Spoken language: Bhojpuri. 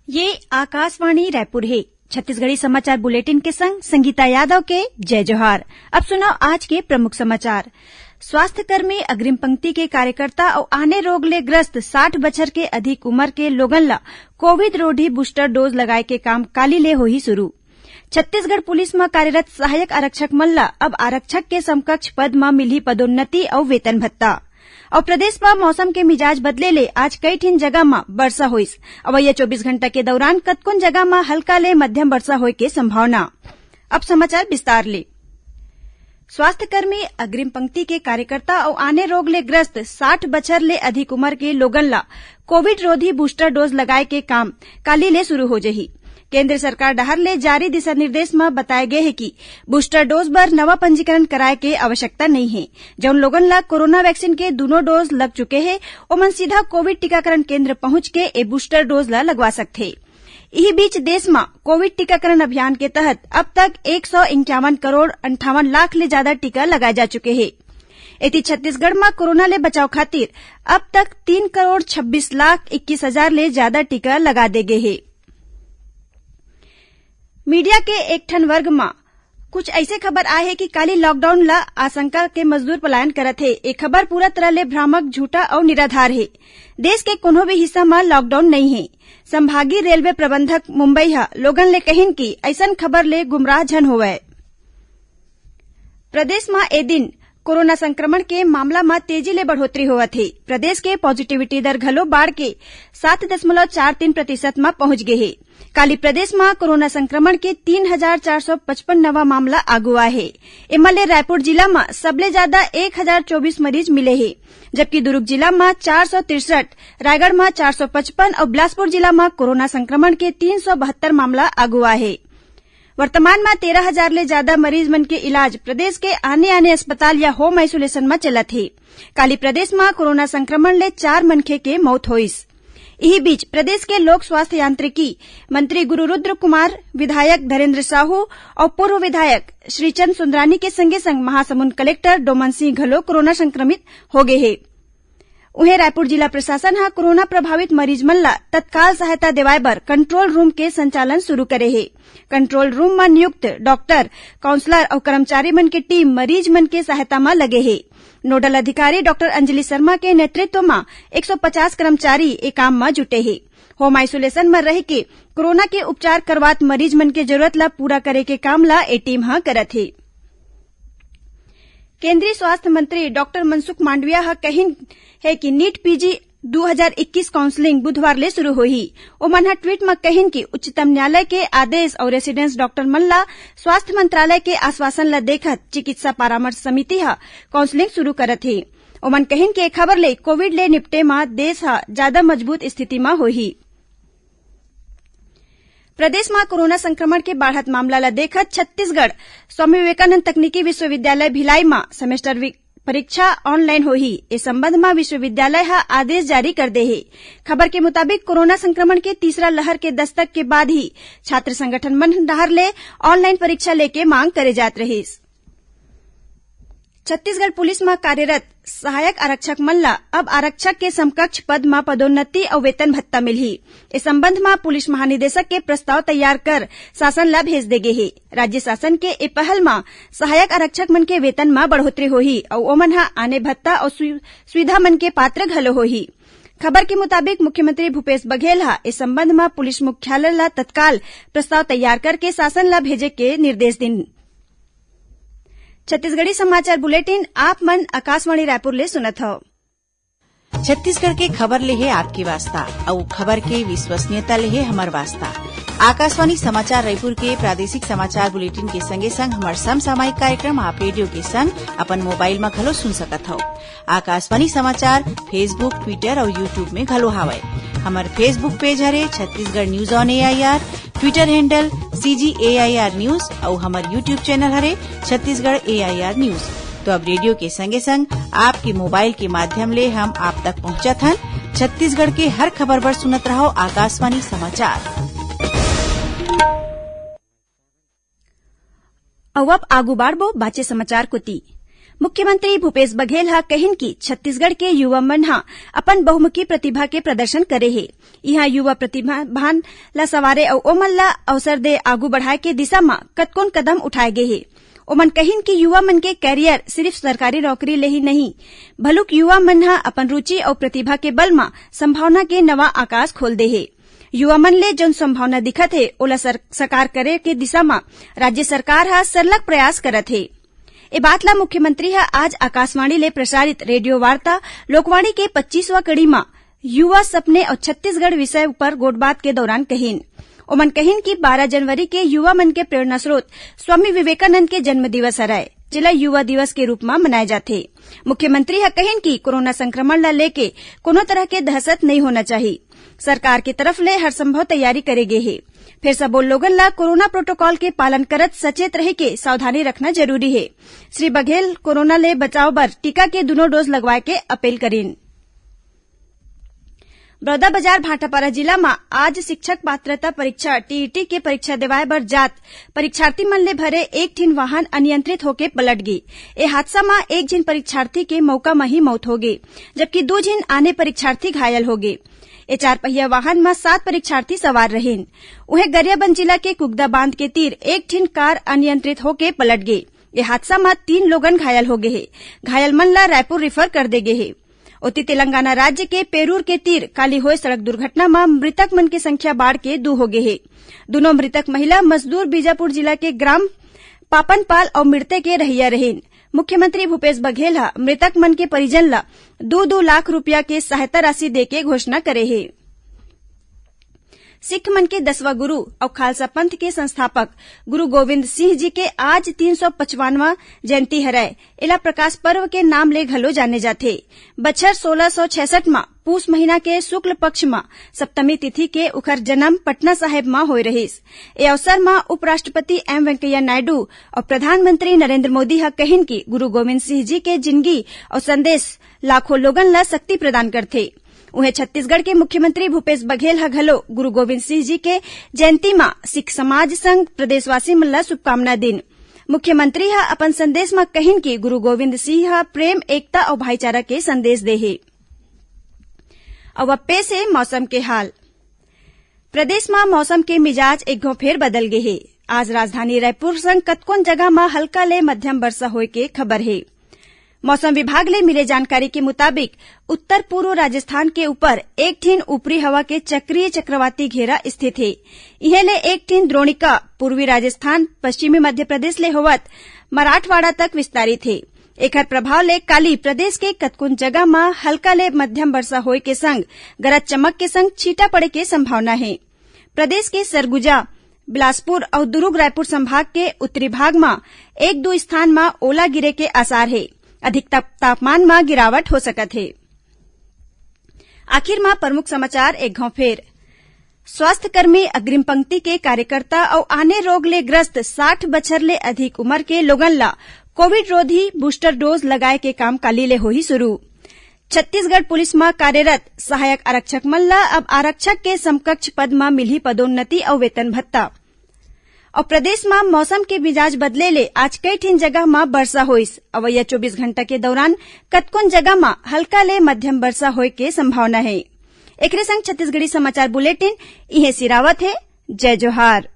ये आकाशवाणी रायपुर है। छत्तीसगढ़ी समाचार बुलेटिन के संग संगीता यादव के जय जोहार। अब सुनो आज के प्रमुख समाचार। स्वास्थ्यकर्मी, अग्रिम पंक्ति के कार्यकर्ता और आने रोग ले ग्रस्त 60 बछर के अधिक उम्र के लोगन ला कोविड रोधी बूस्टर डोज लगाए के काम काली ले होही शुरू। छत्तीसगढ़ पुलिस में कार्यरत सहायक आरक्षक मन ला अब आरक्षक के समकक्ष पद में मिलही पदोन्नति और वेतन भत्ता। और प्रदेश में मौसम के मिजाज बदले ले आज कई ठिन जगह में वर्षा होइस। अवैया 24 घंटा के दौरान कतकुन जगह में हल्का ले मध्यम वर्षा होए के संभावना। अब समाचार विस्तार ले। स्वास्थ्यकर्मी, अग्रिम पंक्ति के कार्यकर्ता और आने रोग ले ग्रस्त 60 बछर ले अधिक उम्र के लोगन ला कोविड रोधी बूस्टर डोज लगाए के काम काली ले शुरू हो जही। केंद्र सरकार डहर ले जारी दिशा निर्देश में बताए गए है कि बूस्टर डोज बर नवा पंजीकरण कराए के आवश्यकता नहीं है। जौन लोगन ला कोरोना वैक्सीन के दोनों डोज लग चुके हैं ओमन सीधा कोविड टीकाकरण केंद्र पहुंच के ए बूस्टर डोज ला लगवा सकथे। इही बीच देश में कोविड टीकाकरण अभियान के तहत अब तक 151 करोड़ 58 लाख ले ज्यादा टीका लगाए जा चुके हैं। एती छत्तीसगढ़ में कोरोना ले बचाव खातिर अब तक 3 करोड़ 26 लाख 21 हजार ले ज्यादा टीका लगा दे गए है। मीडिया के एक ठन वर्ग में कुछ ऐसे खबर आए है कि काली लॉकडाउन ला आशंका के मजदूर पलायन करत है। एक खबर पूरा तरह ले भ्रामक, झूठा और निराधार है। देश के कोनो भी हिस्सा में लॉकडाउन नहीं है। संभागीय रेलवे प्रबंधक मुंबई हा लोगन ले कहिन कि ऐसन खबर ले गुमराह झन होवे। प्रदेश में ए दिन कोरोना संक्रमण के मामला में तेजी ले बढ़ोतरी होवत है। प्रदेश के पॉजिटिविटी दर घलो बाढ़ के 7.43% में पहुंच गए है। काली प्रदेश में कोरोना संक्रमण के 3,455 नवा मामला आगू आए है। इमले रायपुर जिला में सबले ज्यादा 1,024 मरीज मिले हैं, जबकि दुर्ग जिला में 463, रायगढ़ में 455 और बिलासपुर जिला में कोरोना संक्रमण के 372 मामला आगू आए है। वर्तमान में 13,000 ले ज्यादा मरीज मन के इलाज प्रदेश के आने अस्पताल या होम आइसोलेशन में चलत है। काली प्रदेश में कोरोना संक्रमण ले 4 मनखे के मौत होइस। इही बीच प्रदेश के लोक स्वास्थ्य यांत्रिकी मंत्री गुरु रुद्र कुमार, विधायक धीरेन्द्र साहू और पूर्व विधायक श्रीचंद सुंदरानी के संगे संग महासमुंद कलेक्टर डोमन सिंह घलो कोरोना संक्रमित हो गए है। उन्हें रायपुर जिला प्रशासन हा कोरोना प्रभावित मरीज मन ला तत्काल सहायता देवाए बर कंट्रोल रूम के संचालन शुरू करे है। कंट्रोल रूम में नियुक्त डॉक्टर, काउंसलर और कर्मचारी मन के टीम मरीज मन के सहायता में लगे है। नोडल अधिकारी डॉक्टर अंजलि शर्मा के नेतृत्व में 150 कर्मचारी ए काम में जुटे है। होम आइसोलेशन में रह के कोरोना के उपचार करवात मरीज मन के जरूरत ला पूरा करे के काम ला ए टीम हा करत है। केंद्रीय स्वास्थ्य मंत्री डॉक्टर मनसुख मांडविया हा कहिन है कि नीट पीजी 2021 काउंसलिंग बुधवार ले शुरू होही। ओमन हा ट्वीट में कहिन कि उच्चतम न्यायालय के आदेश और रेसिडेंस डॉक्टर मन ला स्वास्थ्य मंत्रालय के आश्वासन ला देखत चिकित्सा परामर्श समिति हा काउंसलिंग शुरू करत है। ओमन कहिन कि खबर ले कोविड ले निपटे में देश हा ज्यादा मजबूत स्थिति में होही। प्रदेश में कोरोना संक्रमण के बढ़त मामला ला देखत छत्तीसगढ़ स्वामी विवेकानंद तकनीकी विश्वविद्यालय भिलाई में सेमेस्टर परीक्षा ऑनलाइन होही। इस संबंध में विश्वविद्यालय हा आदेश जारी कर दे है। खबर के मुताबिक कोरोना संक्रमण के तीसरा लहर के दस्तक के बाद ही छात्र संगठन मन डहर ले ऑनलाइन परीक्षा लेके मांग करे जात रहीस। छत्तीसगढ़ पुलिस में कार्यरत सहायक आरक्षक मन ला अब आरक्षक के समकक्ष पद में पदोन्नति और वेतन भत्ता मिलही। इस संबंध में पुलिस महानिदेशक के प्रस्ताव तैयार कर शासन ला भेज दे गए है। राज्य शासन के ए पहल में सहायक आरक्षक मन के वेतन में बढ़ोतरी होही और ओमन हा आने भत्ता और सुविधा मन के पात्र घलो होही। खबर के मुताबिक मुख्यमंत्री भूपेश बघेल हा इस संबंध में पुलिस मुख्यालय ला तत्काल प्रस्ताव तैयार करके शासन ला भेजे के निर्देश दिन। छत्तीसगढ़ी समाचार बुलेटिन आप मन आकाशवाणी रायपुर ले सुनत हो। छत्तीसगढ़ के खबर ले है आपकी वास्ता और खबर के विश्वसनीयता ले है हमार वास्ता। आकाशवाणी समाचार रायपुर के प्रादेशिक समाचार बुलेटिन के संगे संग हमार समसामयिक कार्यक्रम आप रेडियो के संग अपन मोबाइल में घलो सुन सकत हो। आकाशवाणी समाचार फेसबुक, ट्विटर और यूट्यूब में घलो हावय। हमार फेसबुक पेज हरे Chhattisgarh news on AIR, Twitter handle CGAIR news और हमार यूट्यूब चैनल हरे छत्तीसगढ़ AIR न्यूज। तो अब रेडियो के संगे संग आपके मोबाइल के माध्यम ले हम आप तक पहुंचत हन। छत्तीसगढ़ के हर खबर पर सुनत रहो आकाशवाणी समाचार। अब आगू बाढ़बो बाचे समाचार कोती। मुख्यमंत्री भूपेश बघेल ह कहिन कि छत्तीसगढ़ के युवा मन ह अपन बहुमुखी प्रतिभा के प्रदर्शन करे हे। इहाँ युवा प्रतिभावान ला सवारे अउ ओमन ला अवसर दे आगू बढ़ाए के दिशा म कतकोन कदम उठाए गे हे। ओमन कहिन कि युवा मन के कैरियर सिर्फ सरकारी नौकरी ले ही नहीं, भलुक युवा मन ह अपन रुचि अउ प्रतिभा के बल म संभावना के नवा आकाश खोल दे हे। युवा मन ले जौन संभावना दिखत हे ओला साकार करे के दिशा म राज्य सरकार ह सरलग प्रयास करत हे। ए बात ला मुख्यमंत्री ह आज आकाशवाणी ले प्रसारित रेडियो वार्ता लोकवाणी के 25वां कड़ी म युवा सपने और छत्तीसगढ़ विषय पर गोठबात के दौरान कहिन। ओमन कहिन कि 12 जनवरी के युवा मन के प्रेरणा स्रोत स्वामी विवेकानंद के जन्म दिवस हरय, जिला युवा दिवस के रूप में मनाए जाथे। मुख्यमंत्री ह कहिन कि कोरोना संक्रमण ला लेके कोनो तरह के दहशत नहीं होना चाहिए। सरकार की तरफ ले हर संभव तैयारी करे गे हे। फिर सबो लोगन ला कोरोना प्रोटोकॉल के पालन करत सचेत रहे के सावधानी रखना जरूरी है। श्री बघेल कोरोना ले बचाव बर टीका के दोनों डोज लगवाए के अपील करीन। बलौदाबाजार भाटापारा जिला में आज शिक्षक पात्रता परीक्षा टीईटी के परीक्षा देवाए बर जात परीक्षार्थी मन ले भरे एक ठिन वाहन अनियंत्रित होके पलट गे। ए हादसा में एक झिन परीक्षार्थी के मौका में ही मौत हो गई, जबकि 2 झिन आने परीक्षार्थी घायल हो गए। ए 4 पहिया वाहन में 7 परीक्षार्थी सवार रहेन। उहे गरियाबंद जिला के कुगदा बांध के तीर एक ठिन कार अनियंत्रित होके पलट गए। ए हादसा में 3 लोगन घायल हो गए हे। घायल मन ला रायपुर रिफर कर दे गे हे। ओती तेलंगाना राज्य के पेरूर के तीर काली होए सड़क दुर्घटना में मृतक मन की संख्या बाढ़ के 2 हो गए हे। दोनों मृतक महिला मजदूर बीजापुर जिला के ग्राम पापनपाल और मृतक के रहिया रहेन। मुख्यमंत्री भूपेश बघेल ह मृतक मन के परिजन ला 2-2 लाख रुपया के सहायता राशि दे के घोषणा करे हे। सिख मन के 10वां गुरु और खालसा पंथ के संस्थापक गुरु गोविंद सिंह जी के आज 355वां जयंती हरय। एला प्रकाश पर्व के नाम ले घलो जाने जाथे। बछर 1666 में पूस महीना के शुक्ल पक्ष में सप्तमी तिथि के उखर जन्म पटना साहेब में होय रहिस। ए अवसर में उपराष्ट्रपति एम वेंकैया नायडू और प्रधानमंत्री नरेंद्र मोदी ह कहिन कि गुरु गोविंद सिंह जी के जिंदगी और संदेश लाखों लोगन ला शक्ति प्रदान करथे। उन्हें छत्तीसगढ़ के मुख्यमंत्री भूपेश बघेल ह घलो गुरु गोविंद सिंह जी के जयंती में सिख समाज संग प्रदेशवासी मन ला शुभकामना दिन। मुख्यमंत्री ह अपन संदेश में कहिन कि गुरु गोविंद सिंह ह प्रेम, एकता और भाईचारा के संदेश दे हे। अब पेश है मौसम के हाल। प्रदेश में मौसम के मिजाज एक घो फेर बदल गे हे। आज राजधानी रायपुर संग कतकोन जगह में हल्का ले मध्यम वर्षा होए के खबर है। मौसम विभाग ले मिले जानकारी के मुताबिक उत्तर पूर्व राजस्थान के ऊपर एक ठिन ऊपरी हवा के चक्रीय चक्रवाती घेरा स्थित है। इहे ले एक ठिन द्रोणिका पूर्वी राजस्थान, पश्चिमी मध्य प्रदेश ले होवत मराठवाड़ा तक विस्तारित है। एकर प्रभाव ले काली प्रदेश के कतकुन जगह में हल्का ले मध्यम वर्षा होए के संग गरज चमक के संग छींटा पड़े के संभावना है। प्रदेश के सरगुजा, बिलासपुर और दुर्ग रायपुर संभाग के उत्तरी भाग में 1-2 स्थान में ओला गिरे के आसार है। अधिकतम तापमान में गिरावट हो सकत है। आखिर में प्रमुख समाचार एक घौ फेर। स्वास्थ्य कर्मी, अग्रिम पंक्ति के कार्यकर्ता और आने रोग ले ग्रस्त 60 बछर ले अधिक उम्र के लोगन ला कोविड रोधी बूस्टर डोज लगाए के काम काली ले होही शुरू। छत्तीसगढ़ पुलिस में कार्यरत सहायक आरक्षक मन ला अब आरक्षक के समकक्ष पद में मिलही पदोन्नति और वेतन भत्ता। और प्रदेश में मौसम के मिजाज बदले ले आज कई ठिन जगह में वर्षा होइस। अवैया 24 घंटा के दौरान कतकोन जगह में हल्का ले मध्यम वर्षा होए के संभावना है। एकरे संग छत्तीसगढ़ी समाचार बुलेटिन इहे सिरावत है। जय जोहार।